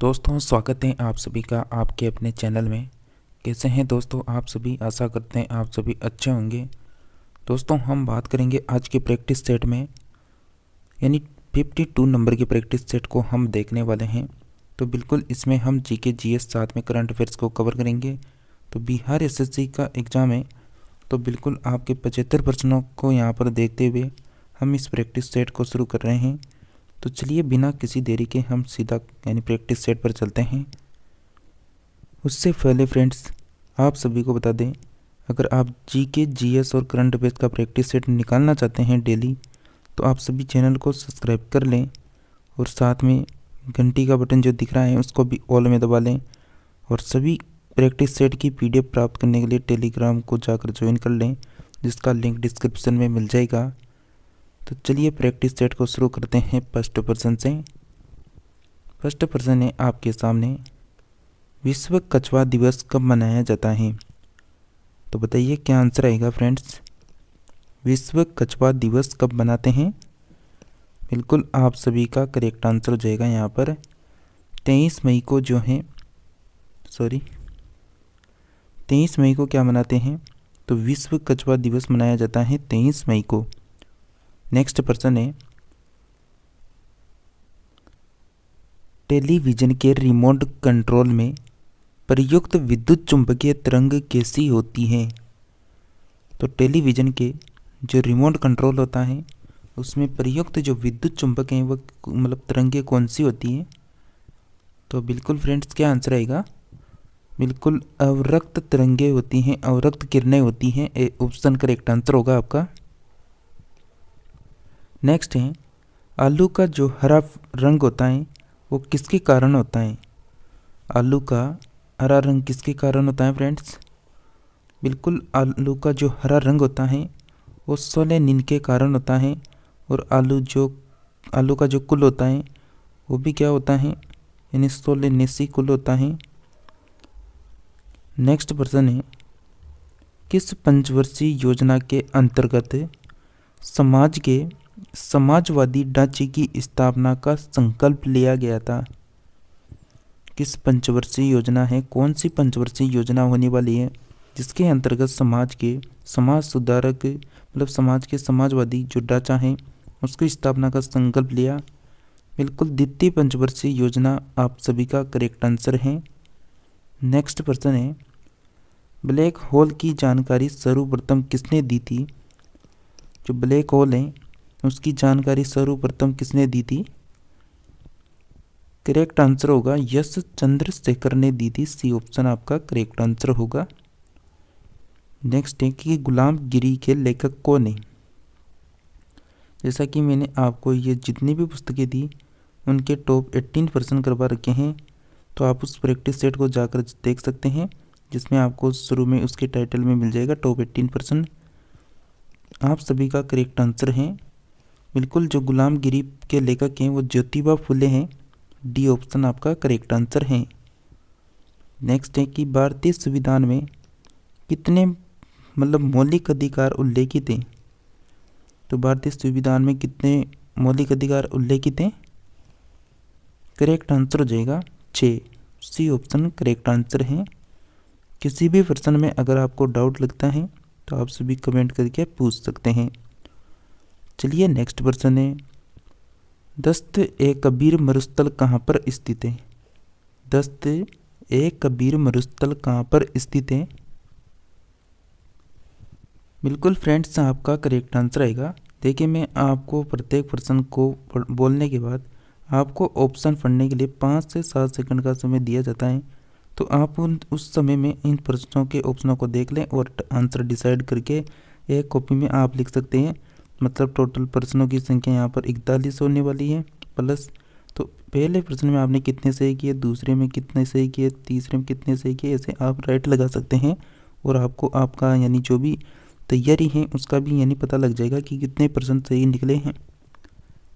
दोस्तों स्वागत है आप सभी का आपके अपने चैनल में। कैसे हैं दोस्तों आप सभी? आशा करते हैं आप सभी अच्छे होंगे। दोस्तों हम बात करेंगे आज के प्रैक्टिस सेट में, यानी 52 नंबर के प्रैक्टिस सेट को हम देखने वाले हैं। तो बिल्कुल इसमें हम जीके जीएस साथ में करंट अफेयर्स को कवर करेंगे। तो बिहार एसएससी का एग्ज़ाम है, तो बिल्कुल आपके 75 प्रश्नों को यहाँ पर देखते हुए हम इस प्रैक्टिस सेट को शुरू कर रहे हैं। तो चलिए बिना किसी देरी के हम सीधा यानी प्रैक्टिस सेट पर चलते हैं। उससे पहले फ्रेंड्स आप सभी को बता दें, अगर आप जीके जीएस और करंट अफेयर्स का प्रैक्टिस सेट निकालना चाहते हैं डेली, तो आप सभी चैनल को सब्सक्राइब कर लें और साथ में घंटी का बटन जो दिख रहा है उसको भी ऑल में दबा लें। और सभी प्रैक्टिस सेट की पीडीएफ प्राप्त करने के लिए टेलीग्राम को जाकर ज्वाइन कर लें, जिसका लिंक डिस्क्रिप्शन में मिल जाएगा। तो चलिए प्रैक्टिस सेट को शुरू करते हैं फर्स्ट प्रश्न से। फर्स्ट प्रश्न है आपके सामने, विश्व कछुआ दिवस कब मनाया जाता है? तो बताइए क्या आंसर आएगा फ्रेंड्स। विश्व कछुआ दिवस कब मनाते हैं? बिल्कुल आप सभी का करेक्ट आंसर हो जाएगा यहाँ पर 23 मई को जो है 23 मई को क्या मनाते हैं? तो विश्व कछुआ दिवस मनाया जाता है 23 मई को। नेक्स्ट प्रश्न है, टेलीविज़न के रिमोट कंट्रोल में प्रयुक्त विद्युत चुंबकीय तरंग कैसी होती है? तो टेलीविज़न के जो रिमोट कंट्रोल होता है उसमें प्रयुक्त जो विद्युत चुंबक हैं वो मतलब तरंगें कौन सी होती हैं? तो बिल्कुल फ्रेंड्स क्या आंसर आएगा? बिल्कुल अवरक्त तरंगें होती हैं, अवरक्त किरणें होती हैं। ऑप्शन करेक्ट आंसर होगा आपका। नेक्स्ट है, आलू का जो हरा रंग होता है वो किसके कारण होता है? आलू का हरा रंग किसके कारण होता है फ्रेंड्स? बिल्कुल आलू का जो हरा रंग होता है वो सोलेनिन के कारण होता है। और आलू का जो कुल होता है वो भी क्या होता है, यानी सोलेनेसी कुल होता है। नेक्स्ट प्रश्न है, किस पंचवर्षीय योजना के अंतर्गत समाजवादी ढांचे की स्थापना का संकल्प लिया गया था? किस पंचवर्षीय योजना है, कौन सी पंचवर्षीय योजना होने वाली है जिसके अंतर्गत समाज सुधारक मतलब समाज के समाजवादी जो ढांचा है उसकी स्थापना का संकल्प लिया? बिल्कुल द्वितीय पंचवर्षीय योजना आप सभी का करेक्ट आंसर है। नेक्स्ट प्रश्न है, ब्लैक होल की जानकारी सर्वप्रथम किसने दी थी? जो ब्लैक होल है उसकी जानकारी सर्वप्रथम किसने दी थी? करेक्ट आंसर होगा यश चंद्रशेखर ने दी थी। सी ऑप्शन आपका करेक्ट आंसर होगा। नेक्स्ट है कि गुलामगिरी के लेखक कौन है? जैसा कि मैंने आपको ये जितनी भी पुस्तकें दी उनके टॉप 18 प्रश्न करवा रखे हैं, तो आप उस प्रैक्टिस सेट को जाकर देख सकते हैं, जिसमें आपको शुरू में उसके टाइटल में मिल जाएगा टॉप 18 प्रश्न। आप सभी का करेक्ट आंसर है बिल्कुल जो गुलामगिरी के लेखक हैं वो ज्योतिबा फुले हैं। डी ऑप्शन आपका करेक्ट आंसर है। नेक्स्ट है कि भारतीय संविधान में कितने मतलब मौलिक अधिकार उल्लेखित हैं? तो भारतीय संविधान में कितने मौलिक अधिकार उल्लेखित हैं? करेक्ट आंसर हो जाएगा 6। सी ऑप्शन करेक्ट आंसर है। किसी भी प्रश्न में अगर आपको डाउट लगता है तो आप सभी कमेंट करके पूछ सकते हैं। चलिए नेक्स्ट प्रश्न है, दस्त-ए-कबीर मरुस्थल कहाँ पर स्थित है? दस्त-ए-कबीर मरुस्थल कहाँ पर स्थित है? बिल्कुल फ्रेंड्स आपका करेक्ट आंसर आएगा। देखिए मैं आपको प्रत्येक प्रश्न को बोलने के बाद आपको ऑप्शन पढ़ने के लिए 5 से 7 सेकंड का समय दिया जाता है। तो आप उस समय में इन प्रश्नों के ऑप्शनों को देख लें और आंसर डिसाइड करके एक कॉपी में आप लिख सकते हैं। मतलब टोटल प्रश्नों की संख्या यहाँ पर 41 होने वाली है प्लस। तो पहले प्रश्न में आपने कितने सही किए, दूसरे में कितने सही किए, तीसरे में कितने सही किए, ऐसे आप राइट लगा सकते हैं और आपको आपका यानी जो भी तैयारी है उसका भी यानी पता लग जाएगा कि कितने प्रश्न सही निकले हैं।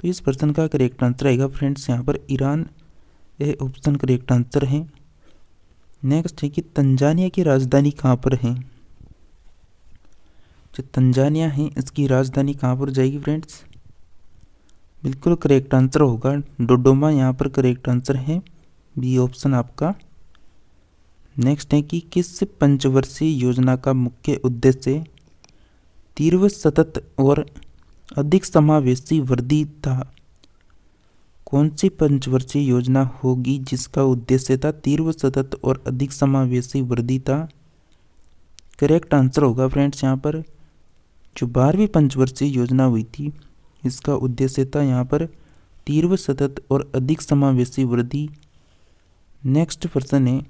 तो इस प्रश्न का करेक्ट आंसर आएगा फ्रेंड्स यहाँ पर ईरान। ये ऑप्शन करेक्ट आंसर है। नेक्स्ट है कि तंजानिया की राजधानी कहाँ पर है? जो तंजानिया है इसकी राजधानी कहाँ पर जाएगी फ्रेंड्स? बिल्कुल करेक्ट आंसर होगा डोडोमा, यहाँ पर करेक्ट आंसर है। बी ऑप्शन आपका। नेक्स्ट है कि किस पंचवर्षीय योजना का मुख्य उद्देश्य तीव्र, सतत और अधिक समावेशी वृद्धि था? कौन सी पंचवर्षीय योजना होगी जिसका उद्देश्य था तीव्र, सतत और अधिक समावेशी वृद्धि था? करेक्ट आंसर होगा फ्रेंड्स यहाँ पर जो 12वीं पंचवर्षीय योजना हुई थी, इसका उद्देश्य था यहाँ पर तीव्र, सतत और अधिक समावेशी वृद्धि। नेक्स्ट प्रश्न है,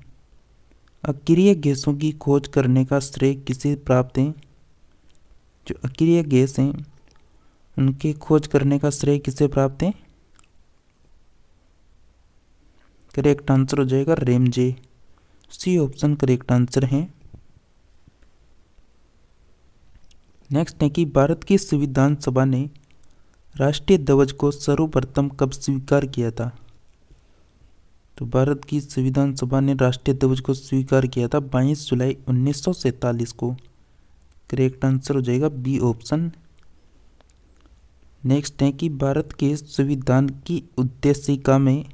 अक्रिय गैसों की खोज करने का श्रेय किसे प्राप्त है? जो अक्रिय गैस हैं उनके खोज करने का श्रेय किसे प्राप्त है? करेक्ट आंसर हो जाएगा Ramsay. C option correct answer है। नेक्स्ट है कि भारत की संविधान सभा ने राष्ट्रीय ध्वज को सर्वप्रथम कब स्वीकार किया था? तो भारत की संविधान सभा ने राष्ट्रीय ध्वज को स्वीकार किया था 22 जुलाई 1947 को। करेक्ट आंसर हो जाएगा बी ऑप्शन। नेक्स्ट है कि भारत के संविधान की उद्देशिका में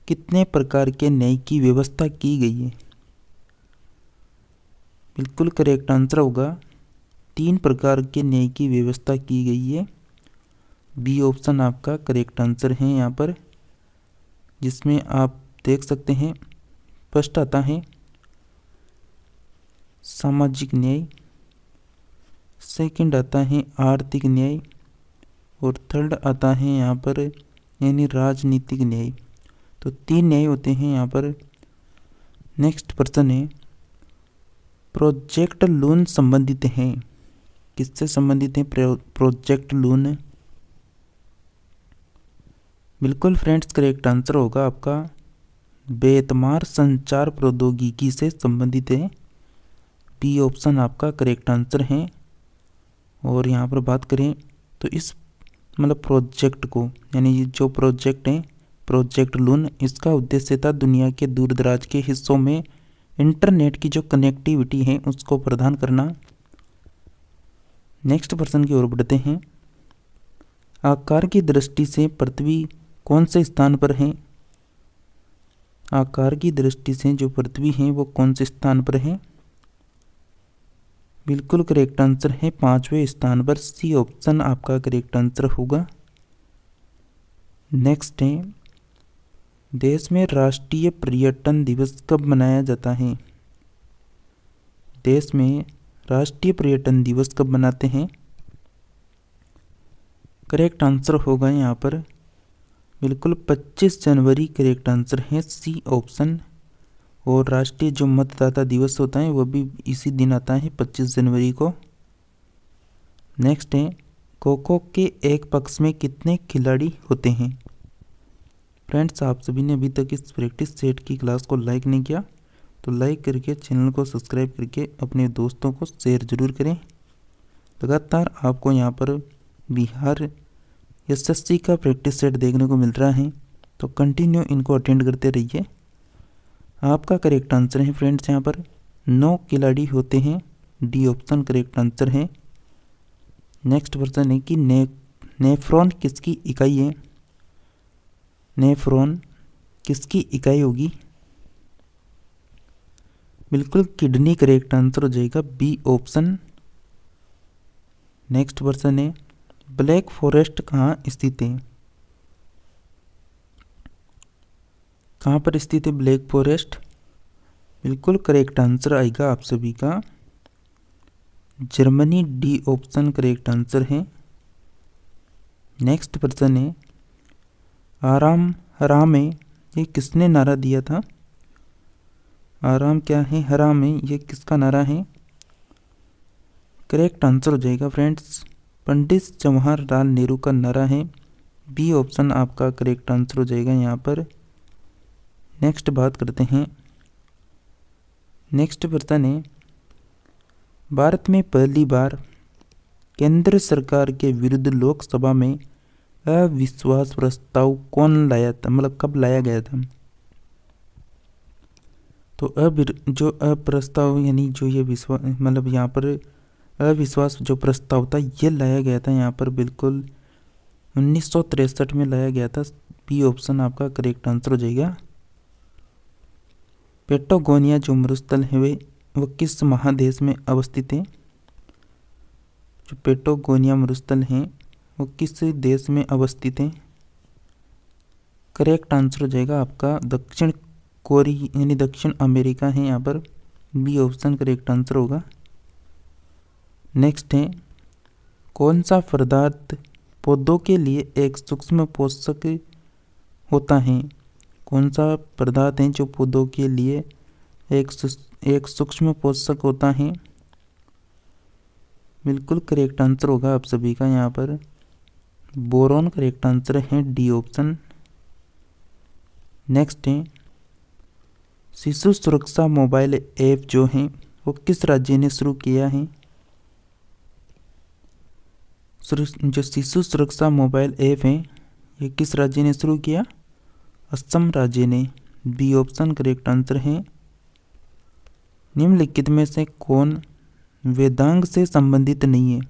कितने प्रकार के न्याय की व्यवस्था की गई है? बिल्कुल करेक्ट आंसर होगा 3 प्रकार के न्याय की व्यवस्था की गई है। बी ऑप्शन आपका करेक्ट आंसर है यहाँ पर, जिसमें आप देख सकते हैं फर्स्ट आता है सामाजिक न्याय, सेकंड आता है आर्थिक न्याय और थर्ड आता है यहाँ पर यानी राजनीतिक न्याय। तो 3 न्याय होते हैं यहाँ पर। नेक्स्ट प्रश्न है, प्रोजेक्ट लोन संबंधित हैं, किससे संबंधित है प्रोजेक्ट लोन? बिल्कुल फ्रेंड्स करेक्ट आंसर होगा आपका बेतमार संचार प्रौद्योगिकी से संबंधित है। बी ऑप्शन आपका करेक्ट आंसर है। और यहाँ पर बात करें तो इस प्रोजेक्ट को यानी जो प्रोजेक्ट है प्रोजेक्ट लोन, इसका उद्देश्य था दुनिया के दूर दराज के हिस्सों में इंटरनेट की जो कनेक्टिविटी है उसको प्रदान करना। नेक्स्ट प्रश्न की ओर बढ़ते हैं, आकार की दृष्टि से पृथ्वी कौन से स्थान पर है? आकार की दृष्टि से जो पृथ्वी है वो कौन से स्थान पर है? बिल्कुल करेक्ट आंसर है 5वें स्थान पर। सी ऑप्शन आपका करेक्ट आंसर होगा। नेक्स्ट है, देश में राष्ट्रीय पर्यटन दिवस कब मनाया जाता है? देश में राष्ट्रीय पर्यटन दिवस कब मनाते हैं? करेक्ट आंसर होगा यहाँ पर बिल्कुल 25 जनवरी करेक्ट आंसर है। C option. और राष्ट्रीय जो मतदाता दिवस होता है वो भी इसी दिन आता है 25 जनवरी को। नेक्स्ट है, खो खो के एक पक्ष में कितने खिलाड़ी होते हैं? फ्रेंड्स आप सभी ने अभी तक इस प्रैक्टिस सेट की क्लास को लाइक नहीं किया तो लाइक करके चैनल को सब्सक्राइब करके अपने दोस्तों को शेयर जरूर करें। लगातार आपको यहाँ पर बिहार एसएससी का प्रैक्टिस सेट देखने को मिल रहा है तो कंटिन्यू इनको अटेंड करते रहिए। आपका करेक्ट आंसर है फ्रेंड्स यहाँ पर 9 खिलाड़ी होते हैं। डी ऑप्शन करेक्ट आंसर है। नेक्स्ट प्रश्न है कि नेफ्रॉन किसकी इकाई है? नेफ्रॉन किसकी इकाई होगी? बिल्कुल किडनी करेक्ट आंसर हो जाएगा बी ऑप्शन। नेक्स्ट प्रश्न है, ब्लैक फॉरेस्ट कहाँ स्थित है? कहाँ पर स्थित है ब्लैक फॉरेस्ट? बिल्कुल करेक्ट आंसर आएगा आप सभी का Germany. D option correct answer है। नेक्स्ट प्रश्न है, आराम हराम है ये किसने नारा दिया था? आराम क्या है हराम है ये किसका नारा है? करेक्ट आंसर हो जाएगा फ्रेंड्स पंडित जवाहरलाल नेहरू का नारा है। बी ऑप्शन आपका करेक्ट आंसर हो जाएगा यहाँ पर। नेक्स्ट बात करते हैं, नेक्स्ट प्रश्न है, भारत में पहली बार केंद्र सरकार के विरुद्ध लोकसभा में अविश्वास प्रस्ताव कौन लाया था? कब लाया गया था? तो जो अप्रस्ताव यानी जो ये विश्वास यहाँ पर अविश्वास जो प्रस्ताव था ये लाया गया था यहाँ पर बिल्कुल 1963 में लाया गया था। बी ऑप्शन आपका करेक्ट आंसर हो जाएगा। पैटागोनिया जो मरुस्थल है वो किस महादेश में अवस्थित है? जो पैटागोनिया मरुस्थल हैं वो किस देश में अवस्थित है? करेक्ट आंसर हो जाएगा आपका दक्षिण कोरिया यानी दक्षिण अमेरिका है। यहाँ पर बी ऑप्शन करेक्ट आंसर होगा। नेक्स्ट है, कौन सा पदार्थ पौधों के लिए एक सूक्ष्म पोषक होता है? कौन सा पदार्थ है जो पौधों के लिए एक सूक्ष्म पोषक होता है? बिल्कुल करेक्ट आंसर होगा आप सभी का यहाँ पर बोरॉन करेक्ट आंसर है, डी ऑप्शन। नेक्स्ट है, शिशु सुरक्षा मोबाइल ऐप जो है वो किस राज्य ने शुरू किया है? जो शिशु सुरक्षा मोबाइल ऐप है ये किस राज्य ने शुरू किया? असम राज्य ने, बी ऑप्शन करेक्ट आंसर है। निम्नलिखित में से कौन वेदांग से संबंधित नहीं है?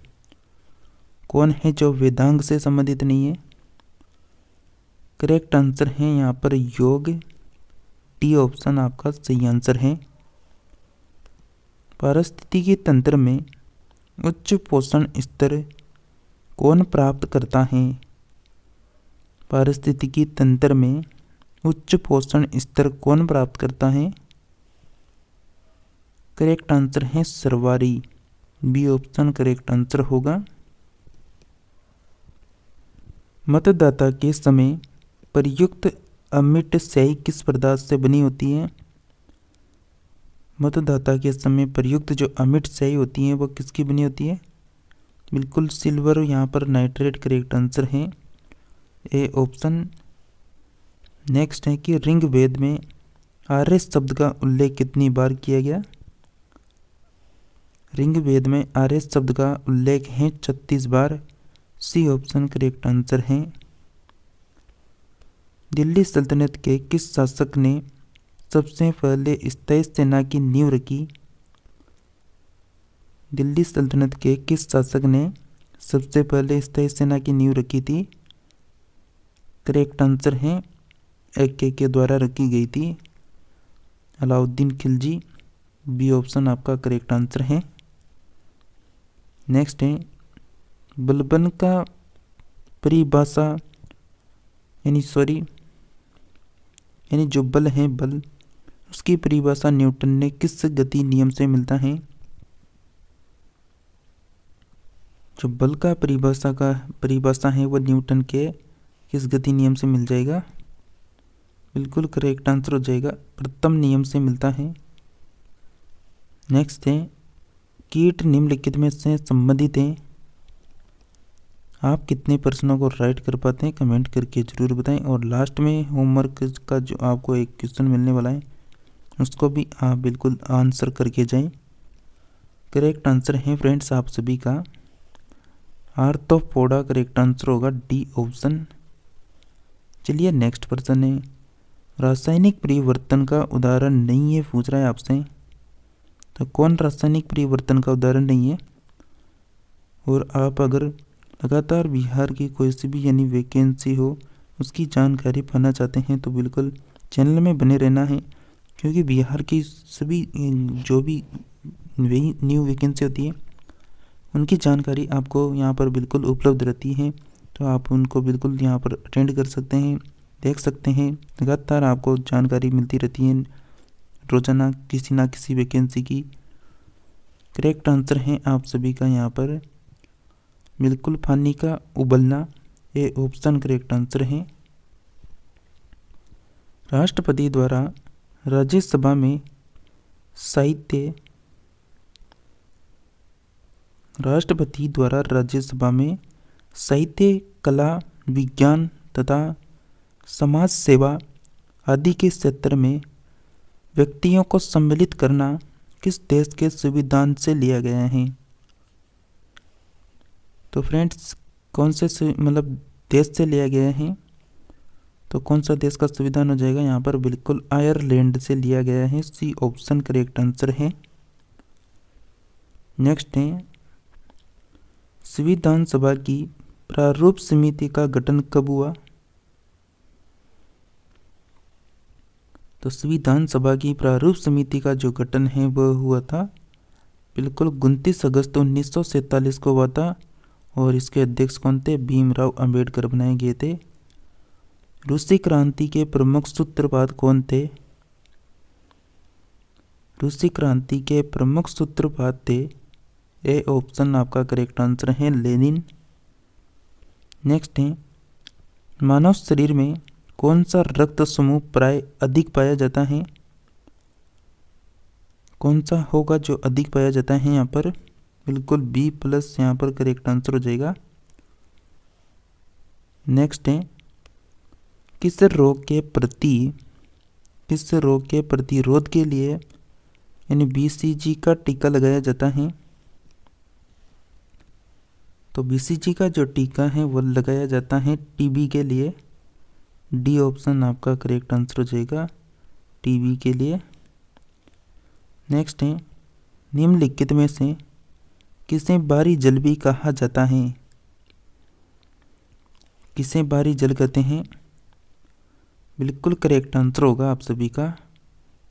कौन है जो वेदांग से संबंधित नहीं है? करेक्ट आंसर है यहाँ पर योग, डी ऑप्शन आपका सही आंसर है। पारिस्थितिकी तंत्र में उच्च पोषण स्तर कौन प्राप्त करता है? पारिस्थितिकी तंत्र में उच्च पोषण स्तर कौन प्राप्त करता है? करेक्ट आंसर है सर्वारी, बी ऑप्शन करेक्ट आंसर होगा। मतदाता के समय प्रयुक्त अमिट स्याही किस पदार्थ से बनी होती है? मतदाता के समय प्रयुक्त जो अमिट स्याही होती है वो किसकी बनी होती है? बिल्कुल सिल्वर, यहाँ पर नाइट्रेट करेक्ट आंसर है, ए ऑप्शन। नेक्स्ट है कि ऋग वेद में आर्य शब्द का उल्लेख कितनी बार किया गया? ऋग वेद में आर्य शब्द का उल्लेख है 36 बार, सी ऑप्शन करेक्ट आंसर है। दिल्ली सल्तनत के किस शासक ने सबसे पहले स्थायी सेना की नींव रखी? दिल्ली सल्तनत के किस शासक ने सबसे पहले स्थायी सेना की नींव रखी थी? करेक्ट आंसर है एक्के के द्वारा रखी गई थी, अलाउद्दीन खिलजी, बी ऑप्शन आपका करेक्ट आंसर है। नेक्स्ट है, बलबन का परिभाषा यानी जो बल है बल उसकी परिभाषा न्यूटन ने किस गति नियम से मिलता है? जो बल का परिभाषा है वो न्यूटन के किस गति नियम से मिल जाएगा? बिल्कुल करेक्ट आंसर हो जाएगा, प्रथम नियम से मिलता है। नेक्स्ट है, कीट निम्नलिखित में से संबंधित हैं। आप कितने प्रश्नों को राइट कर पाते हैं कमेंट करके ज़रूर बताएं। और लास्ट में होमवर्क का जो आपको एक क्वेश्चन मिलने वाला है उसको भी आप बिल्कुल आंसर करके जाएं। करेक्ट आंसर है फ्रेंड्स आप सभी का आर्थ्रोपोडा करेक्ट आंसर होगा, डी ऑप्शन। चलिए नेक्स्ट प्रश्न है, रासायनिक परिवर्तन का उदाहरण नहीं है पूछ रहा है आपसे, तो कौन रासायनिक परिवर्तन का उदाहरण नहीं है? और आप अगर लगातार बिहार की कोई सी भी यानी वैकेंसी हो उसकी जानकारी पाना चाहते हैं तो बिल्कुल चैनल में बने रहना है, क्योंकि बिहार की सभी जो भी वही न्यू वैकेंसी होती है उनकी जानकारी आपको यहाँ पर बिल्कुल उपलब्ध रहती है, तो आप उनको बिल्कुल यहाँ पर अटेंड कर सकते हैं, देख सकते हैं। लगातार आपको जानकारी मिलती रहती है रोजाना किसी ना किसी वैकेंसी की। करेक्ट आंसर है आप सभी का यहाँ पर बिल्कुल पानी का उबलना, ये ऑप्शन करेक्ट आंसर है। राष्ट्रपति द्वारा राज्यसभा में साहित्य कला विज्ञान तथा समाज सेवा आदि के क्षेत्र में व्यक्तियों को सम्मिलित करना किस देश के संविधान से लिया गया है? तो फ्रेंड्स कौन से देश से लिया गया है? तो कौन सा देश का संविधान हो जाएगा यहाँ पर? बिल्कुल आयरलैंड से लिया गया है, सी ऑप्शन करेक्ट आंसर है। नेक्स्ट है, संविधान सभा की प्रारूप समिति का गठन कब हुआ? तो संविधान सभा की प्रारूप समिति का जो गठन है वह हुआ था बिल्कुल 29 अगस्त 1947 को हुआ था। और इसके अध्यक्ष कौन थे? भीमराव अंबेडकर बनाए गए थे। रूसी क्रांति के प्रमुख सूत्रपात कौन थे? रूसी क्रांति के प्रमुख सूत्रपात थे, ए ऑप्शन आपका करेक्ट आंसर है, लेनिन। नेक्स्ट है, मानव शरीर में कौन सा रक्त समूह प्राय अधिक पाया जाता है? कौन सा होगा जो अधिक पाया जाता है यहाँ पर? बिल्कुल B+ यहाँ पर करेक्ट आंसर हो जाएगा। नेक्स्ट है, किस रोग के प्रतिरोध के लिए यानी BCG का टीका लगाया जाता है? तो BCG का जो टीका है वो लगाया जाता है TB के लिए। D ऑप्शन आपका करेक्ट आंसर हो जाएगा, TB के लिए। नेक्स्ट है, निम्नलिखित में से किसे बाहरी जल भी कहा जाता है? किसे बाहरी जल कहते हैं? बिल्कुल करेक्ट आंसर होगा आप सभी का,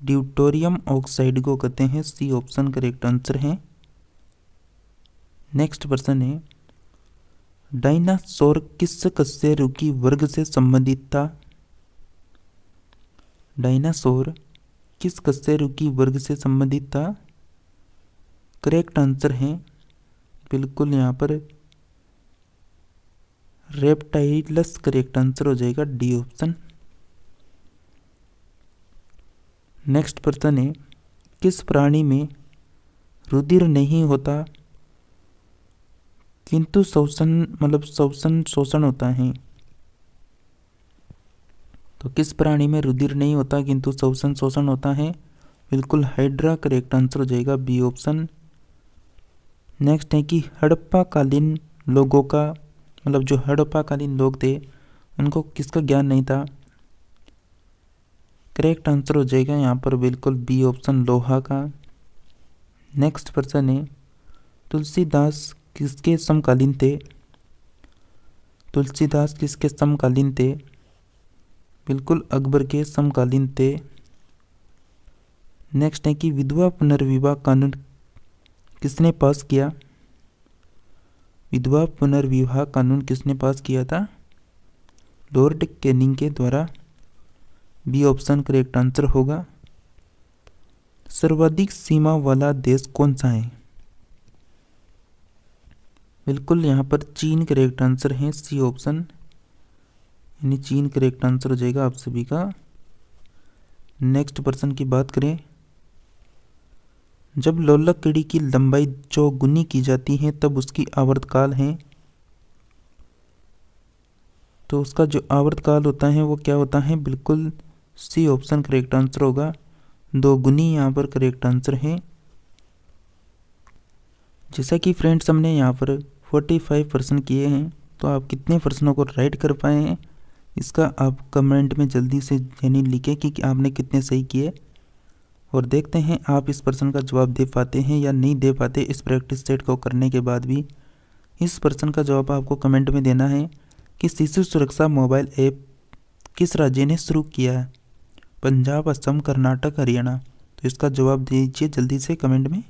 ड्यूटेरियम ऑक्साइड को कहते हैं। C ऑप्शन करेक्ट आंसर है। नेक्स्ट प्रश्न है, डायनासोर किस कशेरुकी वर्ग से संबंधित था? डायनासोर किस कशेरुकी वर्ग से संबंधित था? करेक्ट आंसर है बिल्कुल यहाँ पर रेप्टाइलस करेक्ट आंसर हो जाएगा, D ऑप्शन। नेक्स्ट प्रश्न है, किस प्राणी में रुधिर नहीं होता किंतु शोषण होता है? तो किस प्राणी में रुधिर नहीं होता किंतु शोषण होता है? बिल्कुल हाइड्रा करेक्ट आंसर हो जाएगा, B ऑप्शन। नेक्स्ट है कि हड़प्पाकालीन लोगों का जो हड़प्पाकालीन लोग थे उनको किसका ज्ञान नहीं था? करेक्ट आंसर हो जाएगा यहाँ पर बिल्कुल B ऑप्शन, लोहा का। नेक्स्ट प्रश्न है, तुलसीदास किसके समकालीन थे? तुलसीदास किसके समकालीन थे? बिल्कुल अकबर के समकालीन थे। नेक्स्ट है कि विधवा पुनर्विवाह कानून किसने पास किया? विधवा पुनर्विवाह कानून किसने पास किया था? लॉर्ड कैनिंग के द्वारा। B ऑप्शन करेक्ट आंसर होगा। सर्वाधिक सीमा वाला देश कौन सा है? बिल्कुल यहाँ पर चीन करेक्ट आंसर है, C ऑप्शन, यानी चीन करेक्ट आंसर हो जाएगा आप सभी का। नेक्स्ट प्रश्न की बात करें, जब लोलक कीड़ी की लंबाई चौगुनी की जाती है तब उसकी आवर्तकाल है? तो उसका जो आवर्तकाल होता है वो क्या होता है? बिल्कुल C ऑप्शन करेक्ट आंसर होगा, 2 गुनी यहाँ पर करेक्ट आंसर है। जैसा कि फ्रेंड्स हमने यहाँ पर 45 प्रश्न किए हैं, तो आप कितने प्रश्नों को राइट कर पाए हैं इसका आप कमेंट में जल्दी से यानी लिखें कि आपने कितने सही किए। और देखते हैं आप इस प्रश्न का जवाब दे पाते हैं या नहीं दे पाते। इस प्रैक्टिस सेट को करने के बाद भी इस प्रश्न का जवाब आपको कमेंट में देना है कि शिशु सुरक्षा मोबाइल ऐप किस राज्य ने शुरू किया है? पंजाब, असम, कर्नाटक, हरियाणा। तो इसका जवाब दीजिए जल्दी से कमेंट में।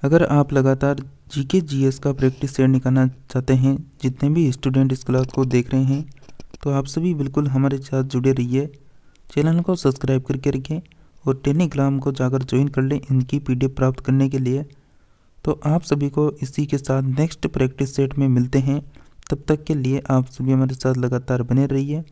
अगर आप लगातार GK GS का प्रैक्टिस सेट निकालना चाहते हैं, जितने भी स्टूडेंट इस क्लास को देख रहे हैं, तो आप सभी बिल्कुल हमारे साथ जुड़े रहिए। चैनल को सब्सक्राइब करके रखें और टेलीग्राम को जाकर ज्वाइन कर लें इनकी PDF प्राप्त करने के लिए। तो आप सभी को इसी के साथ नेक्स्ट प्रैक्टिस सेट में मिलते हैं। तब तक के लिए आप सभी हमारे साथ लगातार बने रहिए।